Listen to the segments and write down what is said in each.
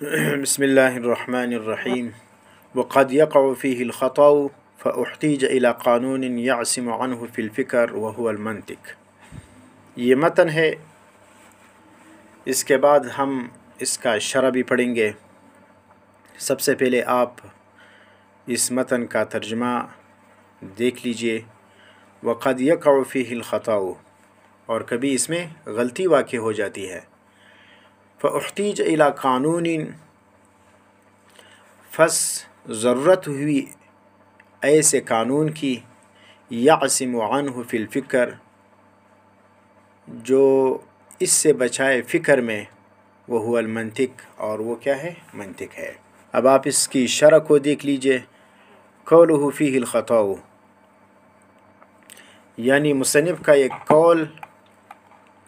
بسم الله الرحمن الرحيم. وقد يقع فيه الخطأ فاحتيج إلى قانون يعصم عنه في الفكر وهو المنطق. یہ متن ہے، اس کے بعد ہم اس کا شرح بھی پڑھیں گے۔ سب سے پہلے آپ اس متن کا ترجمہ دیکھ لیجئے۔ وقد يقع فيه الخطأ، اور کبھی اس میں غلطی واقع ہو جاتی ہے۔ فاحتیج إلى قانون، ضرورت ہوئی ایسے قانون کی، یعصم عنہ فی الفکر، جو اس سے بچائے فکر میں، وہو المنطق، اور وہ کیا ہے؟ منطق ہے۔ اب آپ اس کی شرح کو دیکھ لیجئے۔ قولہ فیہ الخطأ، یعنی مصنف کا ایک قول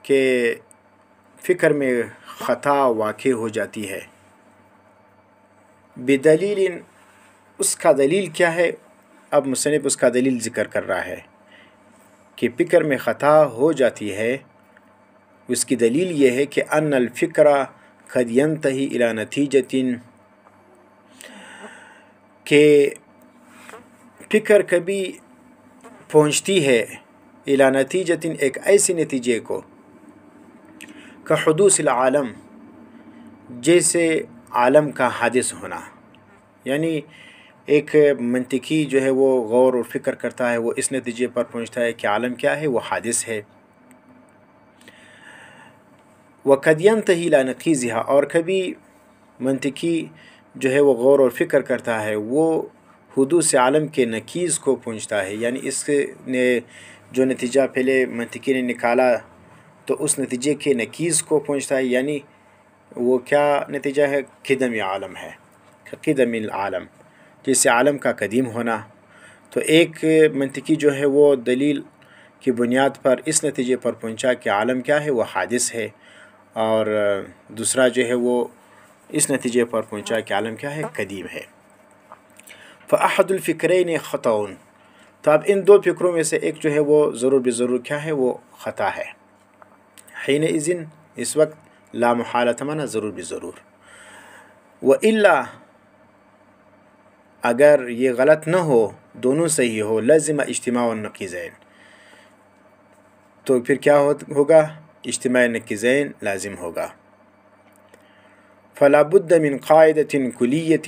کہ فکر میں خطا واقع ہو جاتی ہے۔ بدلیل، اس کا دلیل کیا ہے؟ اب مصنف اس کا دلیل ذکر کر رہا ہے کہ فکر میں خطا ہو جاتی ہے۔ اس کی دلیل یہ ہے کہ ان الفکر قد ينتهي الى نتیجة، کہ فکر کبھی پہنچتی ہے الى نتیجة، ایک ایسے نتیجے کو، كحدوث العالم، جیسے عالم کا حادث ہونا۔ یعنی ایک منطقی جو ہے وہ غور و فکر کرتا ہے، وہ اس نتیجے پر پہنچتا ہے کہ عالم کیا ہے؟ وہ حادث ہے۔ وقد ينتهي الى نقیضها، اور کبھی منطقی جو ہے وہ غور و فکر کرتا ہے، وہ حدوث عالم کے نقیض کو پہنچتا ہے۔ یعنی اس نے جو نتیجہ پہلے منطقی نے نکالا تو اس نتیجے کے نقیض کو پہنچتا ہے۔ یعنی وہ کیا نتیجہ ہے؟ قدم عالم ہے، قدم العالم، جیسے عالم کا قدیم ہونا۔ تو ایک منطقی جو ہے وہ دلیل کی بنیاد پر اس نتیجے پر پہنچا کہ عالم کیا ہے؟ وہ حادث ہے، اور دوسرا جو ہے وہ اس نتیجے پر پہنچا کہ عالم کیا ہے؟ قدیم ہے۔ فأحد الفکرین خطأ، تو اب ان دو فکروں میں سے ایک جو ہے وہ ضرور بضرور کیا ہے؟ وہ خطا ہے۔ حینئذ، اس وقت، لا محالۃ، مانا ضرور بضرور۔ وإلا، اگر یہ غلط نہ ہو، دونوں صحیح ہو، لازم اجتماع النقیضین، تو پھر کیا ہوگا؟ اجتماع نقیضین لازم ہوگا۔ فلا بد من قاعدۃ کلیۃ،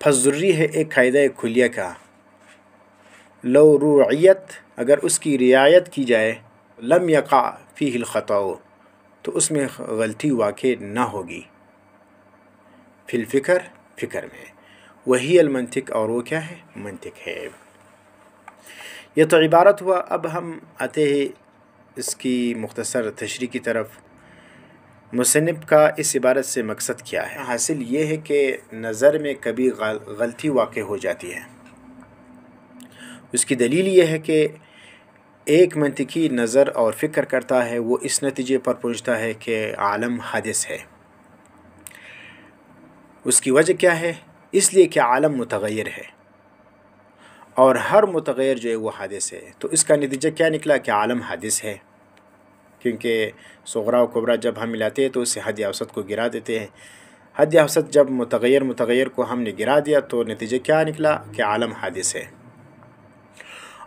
پس ضروری ہے ایک قاعدہ کلیہ کا، لو روعیت، اگر اس کی رعایت کی جائے، لم یقع فیہ الخطأ، تو اس میں غلطی واقع نہ ہوگی، فی الفکر، فکر میں، وہی المنطق، اور وہ کیا ہے؟ منطق ہے۔ یہ تو عبارت ہوا۔ اب ہم آتے ہیں اس کی مختصر تشریح کی طرف۔ مصنف کا اس عبارت سے مقصد کیا ہے؟ حاصل یہ ہے کہ نظر میں کبھی غلطی واقع ہو جاتی ہے۔ اس کی دلیل یہ ہے کہ ایک منطقی نظر اور فکر کرتا ہے، وہ اس نتیجے پر پہنچتا ہے کہ عالم حادث ہے۔ اس کی وجہ کیا ہے؟ اس لیے کہ عالم متغیر ہے، اور ہر متغیر جو ہے وہ حادث ہے۔ تو اس کا نتیجہ کیا نکلا؟ کہ عالم حادث ہے، کیونکہ صغرا و کبرا جب ہم ملاتے ہیں تو اس سے حد اوسط کو گرا دیتے ہیں۔ حد اوسط جب متغیر کو ہم نے گرا دیا تو نتیجہ کیا نکلا؟ کہ عالم حادث ہے۔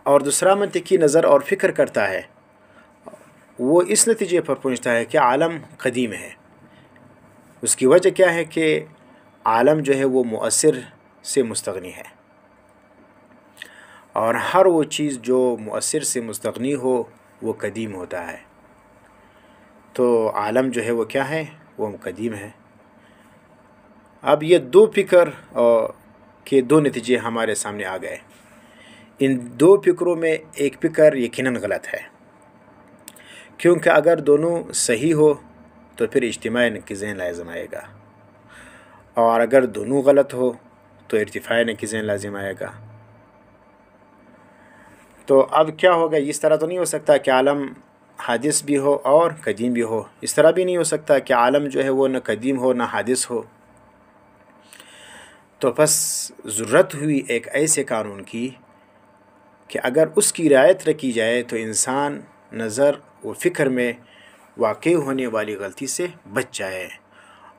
اور دوسرا منطقی نظر اور فکر کرتا ہے، وہ اس نتیجے پر پہنچتا ہے کہ عالم قدیم ہے۔ اس کی وجہ کیا ہے؟ کہ عالم جو ہے وہ مؤثر سے مستغنی ہے، اور ہر وہ چیز جو مؤثر سے مستغنی ہو وہ قدیم ہوتا ہے۔ تو عالم جو ہے وہ کیا ہے؟ وہ قدیم ہے۔ اب یہ دو فکر کے دو نتیجے ہمارے سامنے آ گئے۔ ان دو فکروں میں ایک فکر یقیناً غلط ہے، کیونکہ اگر دونوں صحیح ہو تو پھر اجتماع نقیضین لازم آئے گا، اور اگر دونوں غلط ہو تو ارتفاع نقیضین لازم آئے گا۔ تو اب کیا ہوگا؟ اس طرح تو نہیں ہو سکتا کہ عالم حادث بھی ہو اور قدیم بھی ہو۔ اس طرح بھی نہیں ہو سکتا کہ عالم جو ہے وہ نہ قدیم ہو نہ حادث ہو۔ تو پس ضرورت ہوئی ایک ایسے قانون کی کہ اگر اس کی رعایت رکھی جائے تو انسان نظر و فکر میں واقع ہونے والی غلطی سے بچ جائے،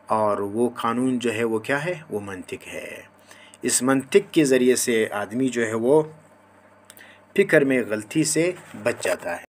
اور وہ قانون جو ہے وہ کیا ہے؟ وہ منطق ہے۔ اس منطق کے ذریعے سے آدمی جو ہے وہ فکر میں غلطی سے بچ جاتا ہے۔